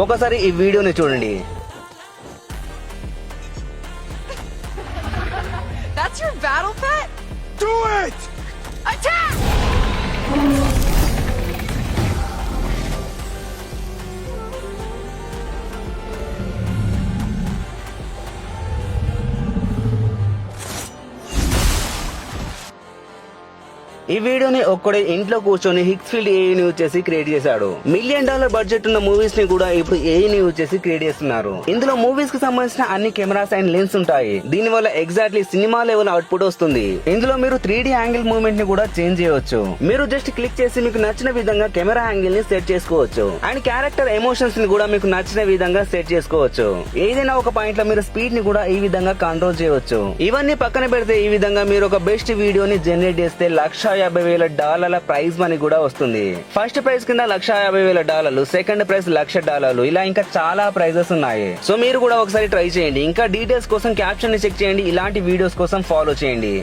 ఒకసారి ఈ వీడియోని చూడండి. That's your battle pet? Do it! Attack! ఈ వీడియోని ఒక్కడే ఇంట్లో కూర్చొని హిక్స్ఫీల్డ్ ఏఐని యూజ్ చేసి క్రియేట్ చేశాడు. $1 మిలియన్ బడ్జెట్ ఉన్న మూవీస్ ని కూడా ఇప్పుడు ఏఐని యూజ్ చేసి క్రియేట్ చేస్తున్నారు. ఇందులో మూవీస్ కి సంబంధించిన అన్ని కెమెరాస్ అండ్ లెన్స్ ఉంటాయి. దీని వల్ల ఎగ్జాక్ట్లీ సినిమా లెవెల్ అవుట్పుట్ వస్తుంది. ఇందులో మీరు 3D యాంగిల్ మూవ్మెంట్ ని కూడా చేంజ్ చేయవచ్చు. మీరు జస్ట్ క్లిక్ చేసి మీకు నచ్చిన విధంగా కెమెరా యాంగిల్ ని సెట్ చేసుకోవచ్చు. అండ్ క్యారెక్టర్ ఎమోషన్స్ ని కూడా మీకు నచ్చిన విధంగా సెట్ చేసుకోవచ్చు. ఏదైనా ఒక పాయింట్ లో మీరు స్పీడ్ ని కూడా ఈ విధంగా కంట్రోల్ చేయవచ్చు. ఇవన్నీ పక్కన పెడితే ఈ విధంగా మీరు ఒక బెస్ట్ వీడియోని జనరేట్ చేస్తే $150,000 ప్రైజ్ మనీ కూడా వస్తుంది. ఫస్ట్ ప్రైజ్ కింద $150,000, సెకండ్ ప్రైజ్ $1,00,000, ఇలా ఇంకా చాలా ప్రైజెస్ ఉన్నాయి. సో మీరు కూడా ఒకసారి ట్రై చేయండి. ఇంకా డీటెయిల్స్ కోసం క్యాప్షన్ ని చెక్ చేయండి. ఇలాంటి వీడియోస్ కోసం ఫాలో చేయండి.